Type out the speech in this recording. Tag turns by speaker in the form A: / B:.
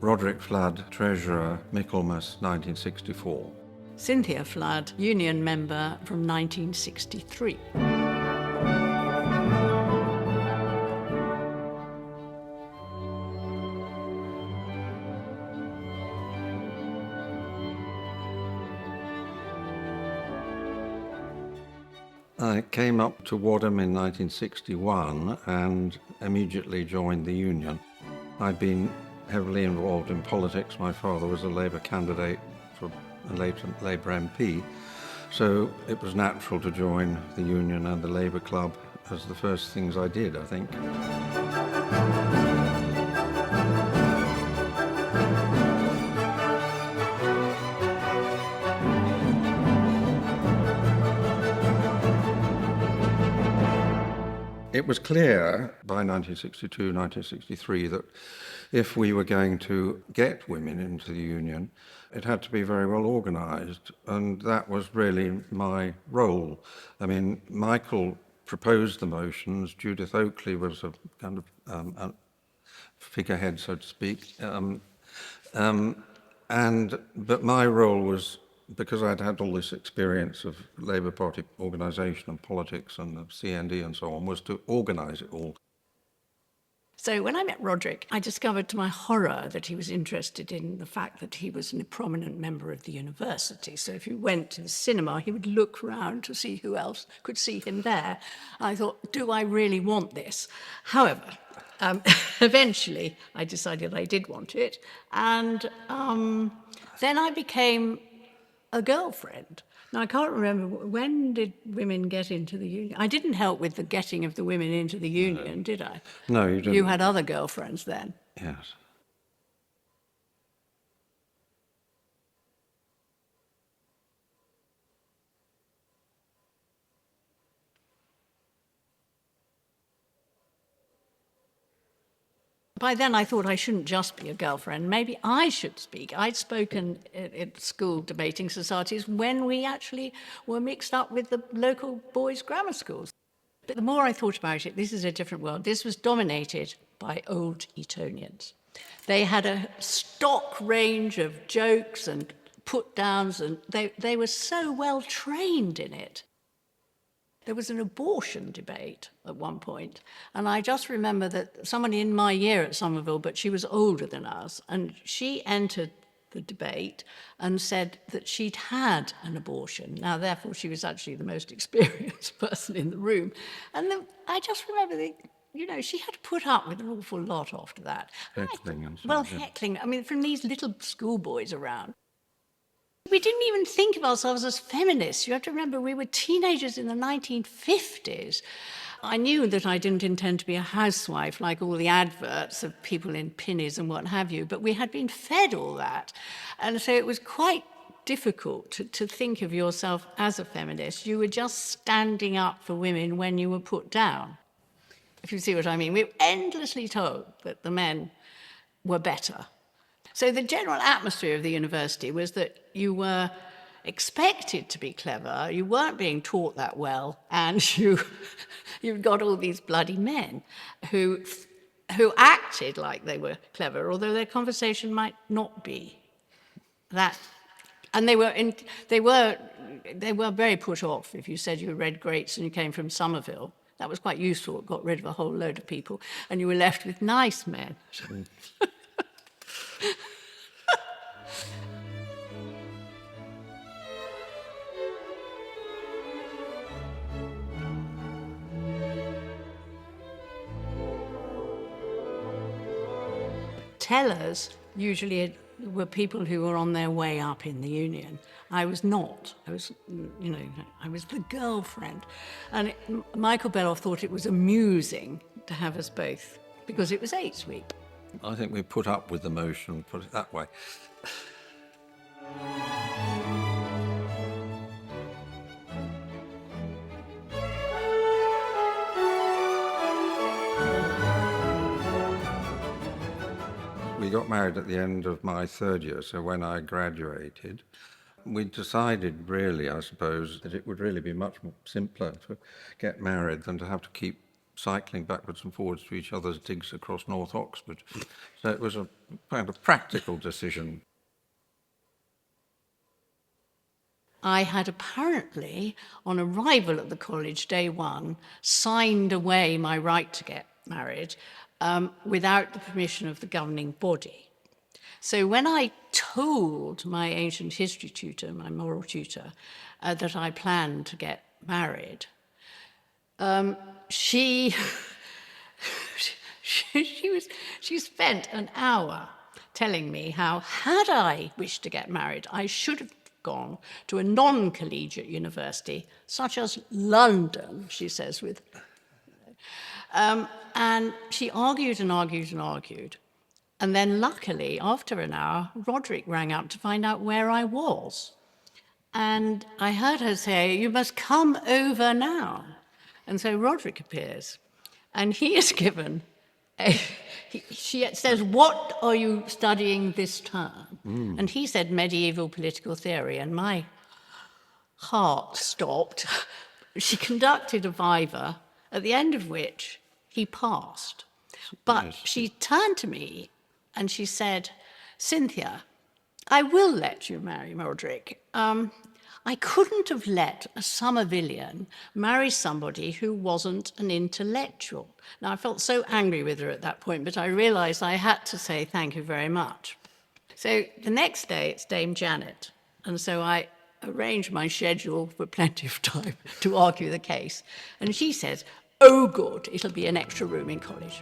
A: Roderick Floud, Treasurer, Michaelmas, 1964.
B: Cynthia Floud, union member from 1963.
A: I came up to Wadham in 1961 and immediately joined the union. I'd been heavily involved in politics. My father was a Labour candidate for a later Labour MP, so it was natural to join the union and the Labour Club as the first things I did, I think. It was clear by 1962, 1963 that if we were going to get women into the union, it had to be very well organised, and that was really my role. I mean, Michael proposed the motions, Judith Oakley was a kind of a figurehead, so to speak, but my role was, because I'd had all this experience of Labour Party organisation and politics and the CND and so on, was to organise it all.
B: So when I met Roderick, I discovered to my horror that he was interested in the fact that he was a prominent member of the university. So if you went to the cinema, he would look around to see who else could see him there. I thought, do I really want this? However, eventually I decided I did want it. And then I became a girlfriend. Now, I can't remember, when did women get into the union? I didn't help with the getting of the women into the union, did I?
A: No, you didn't.
B: You had other girlfriends then?
A: Yes.
B: By then I thought I shouldn't just be a girlfriend. Maybe I should speak. I'd spoken at school debating societies when we actually were mixed up with the local boys' grammar schools. But the more I thought about it, this is a different world. This was dominated by old Etonians. They had a stock range of jokes and put-downs, and they were so well trained in it. There was an abortion debate at one point, and I just remember that someone in my year at Somerville, but she was older than us, and she entered the debate and said that she'd had an abortion. Now, therefore, she was actually the most experienced person in the room. And then I just remember she had to put up with an awful lot after that.
A: Heckling and so on.
B: Well, heckling, I mean, from these little schoolboys around. We didn't even think of ourselves as feminists. You have to remember, we were teenagers in the 1950s. I knew that I didn't intend to be a housewife like all the adverts of people in pinnies and what have you, but we had been fed all that. And so it was quite difficult to think of yourself as a feminist. You were just standing up for women when you were put down, if you see what I mean. We were endlessly told that the men were better. So the general atmosphere of the university was that you were expected to be clever, you weren't being taught that well, and you've got all these bloody men who acted like they were clever, although their conversation might not be that. And they were very put off if you said you read Greats and you came from Somerville. That was quite useful. It got rid of a whole load of people, and you were left with nice men. Tellers usually were people who were on their way up in the union. I was not. I was the girlfriend. And Michael Beloff thought it was amusing to have us both, because it was 8 week.
A: I think we put up with the motion, put it that way. We got married at the end of my third year, so when I graduated, we decided really, I suppose, that it would really be much more simpler to get married than to have to keep cycling backwards and forwards to each other's digs across North Oxford. So it was a kind of practical decision.
B: I had apparently, on arrival at the college day one, signed away my right to get married without the permission of the governing body. So when I told my ancient history tutor, my moral tutor, that I planned to get married, she spent an hour telling me how, had I wished to get married, I should have gone to a non-collegiate university, such as London, she says, with. And she argued and argued and argued. And then luckily, after an hour, Roderick rang up to find out where I was. And I heard her say, "You must come over now." And so Roderick appears, and he is given she says, "What are you studying this term?" And he said, "Medieval political theory," and my heart stopped. She conducted a viva, at the end of which he passed. But
A: Yes.
B: she turned to me and she said, "Cynthia, I will let you marry Roderick. I couldn't have let a Somervillian marry somebody who wasn't an intellectual." Now, I felt so angry with her at that point, but I realised I had to say thank you very much. So the next day, it's Dame Janet. And so I arranged my schedule for plenty of time to argue the case. And she says, "Oh, good, it'll be an extra room in college."